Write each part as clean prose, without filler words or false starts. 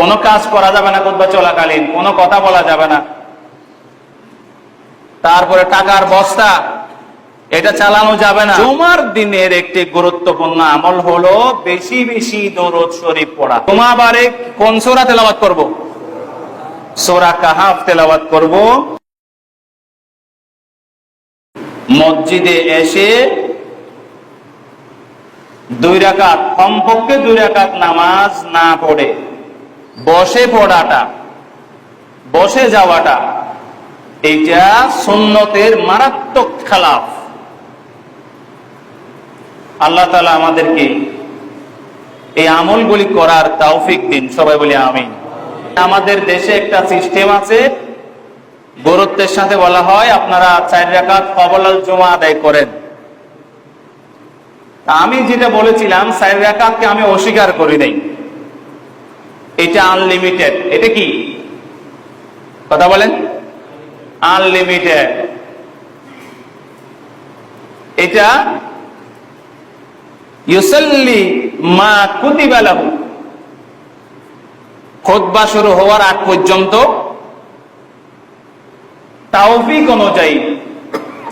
কোনো কাজ করা যাবে না খুতবা চলাকালীন, কোনো কথা বলা যাবে না। তারপরে টাকার বস্তা এটা চালানো যাবে না। জুমার দিনের একটি গুরুত্বপূর্ণ আমল হলো বেশি বেশি দরুদ শরীফ পড়া। জুমাবারে কোন সূরা তেলাওয়াত করব? সূরা কাহাফ তেলাওয়াত করব। মসজিদে এসে 2 রাকাত, কমপক্ষে 2 রাকাত নামাজ না পড়ে বসে পড়াটা, বসে যাওয়াটা, এটা সুন্নতের মারাত্মক খেলাফ। আল্লাহ তাআলা আমাদেরকে এই আমলগুলি করার তৌফিক দিন, সবাই বলি আমিন। আমাদের দেশে একটা সিস্টেম আছে, গুরুত্বের সাথে বলা হয় আপনারা 4 রাকাত ক্বাবলাল জুমা আদায় করেন। আমি যেটা বলেছিলাম 4 রাকাতকে আমি অস্বীকার করি নাই, এটা আনলিমিটেড। এটা কি কথা বলেন? আনলিমিটেড। এটা ইউসাল্লি মা কুতিবা লাহু, খুতবা শুরু হওয়ার আগ পর্যন্ত তাওফিক অনুযায়ী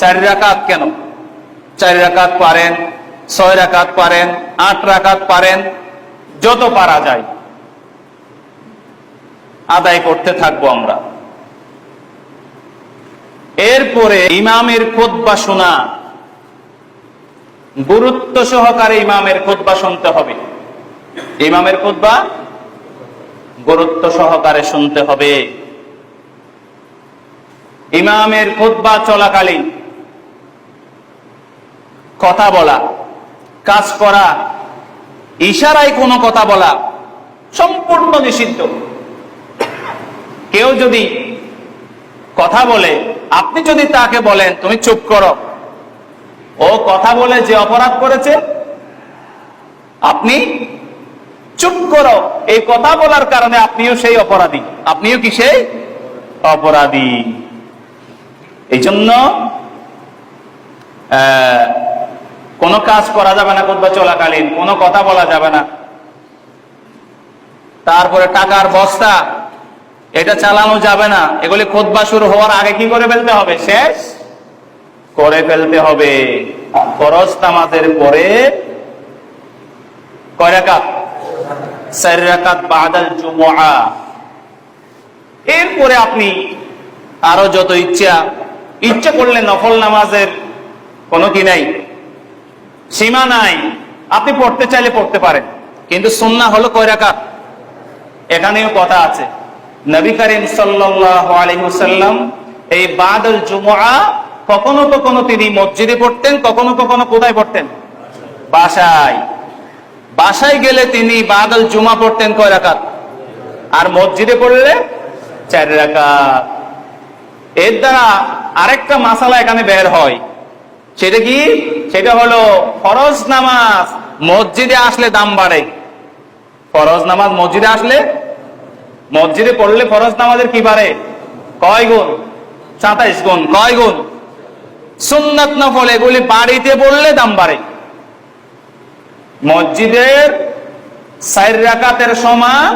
4 রাকাত। কেন 4 রাকাত পারেন, 6 রাকাত পারেন, 8 রাকাত পারেন, যত পারা যায় আদায় করতে থাকবো আমরা। এরপরে ইমামের খুতবা শোনা, গুরুত্ব সহকারে ইমামের খুতবা শুনতে হবে। ইমামের খুতবা গুরুত্ব সহকারে শুনতে হবে। ইমামের খুতবা চলাকালীন কথা বলা, কাজ করা, ইশারায় কোনো কথা বলা সম্পূর্ণ নিষিদ্ধ। কেউ যদি কথা বলে, আপনি যদি তাকে বলেন তুমি চুপ করো, ও কথা বলে যে অপরাধ করেছে, আপনি চুপ করো, এই কথা বলার কারণে আপনিও সেই অপরাধী। আপনিও কি সেই অপরাধী? এই জন্য কোনো কাজ করা যাবে না খুতবা চলাকালীন, কোনো কথা বলা যাবে না। তারপরে টাকার বস্তা এটা চালানো যাবে না। এগুলি খুতবা শুরু হওয়ার আগে কি করে ফেলতে হবে? শেষ করে ফেলতে হবে। ফরজ নামাজের পরে কয় রাকাত? 4 রাকাত বাদাল জুমআ। এরপরে আপনি আরো যত ইচ্ছা করলে নফল নামাজের কোনো কি নাই, সীমা নাই, আপনি পড়তে চাইলে পড়তে পারেন। কিন্তু সুন্নাহ হলো কয় রাকাত? এখানেও কথা আছে। নবী করিম সাল্লাল্লাহু আলাইহি ওয়াসাল্লাম এই বাদাল জুমআ কখনো কখনো তিনি মসজিদে পড়তেন, কখনো কখনো কোথায় পড়তেন? বাসায়। বাসায় গেলে তিনি বাদাল জুমা পড়তেন কয় রাকাত? আর মসজিদে পড়লে 4 রাকাত। এর দ্বারা আরেকটা মাসালা এখানে বের হয়। সেটা কি? সেটা হলো ফরজ নামাজ মসজিদে আসলে দাম বাড়ে। ফরজ নামাজ মসজিদে আসলে, মসজিদে পড়লে ফরজ নামাজের কি বাড়ে? কয় গুণ? 27 গুণ। কয় গুণ? সুন্নাত নফল এগুলি বাড়িতে পড়লে দাম বাড়ে। মসজিদের 4 রাকাতের সমান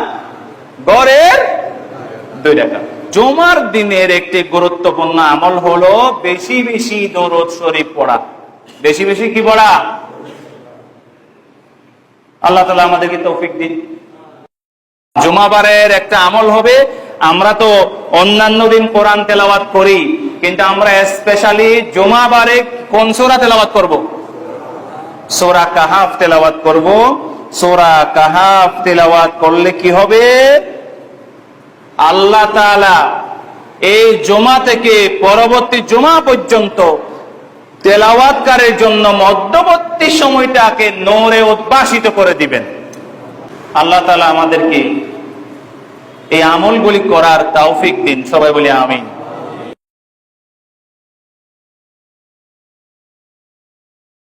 গড়ের 2 রাকাত। জুমার দিনের একটি গুরুত্বপূর্ণ আমল হলো বেশি বেশি দরুদ শরীফ পড়া। বেশি বেশি কি পড়া? আল্লাহ তাআলা আমাদেরকে তৌফিক দিন। জুমাবারের একটা আমল হবে, আমরা তো অন্যান্য দিন কোরআন তেলাওয়াত করি, কিন্তু আমরা স্পেশালি জুমাবারে কোন সূরা তেলাওয়াত করব? সূরা কাহাফ তেলাওয়াত করব। সূরা কাহাফ তেলাওয়াত করলে কি হবে? আল্লাহ তাআলা এই জুমা থেকে পরবর্তী জুমা পর্যন্ত তেলাওয়াতকারীর জন্য মধ্যবর্তী সময়টাকে নূরে উদ্ভাসিত করে দিবেন। আল্লাহ তাআলা আমাদেরকে এই আমলগুলি করার তৌফিক দিন, সবাই বলি আমিন।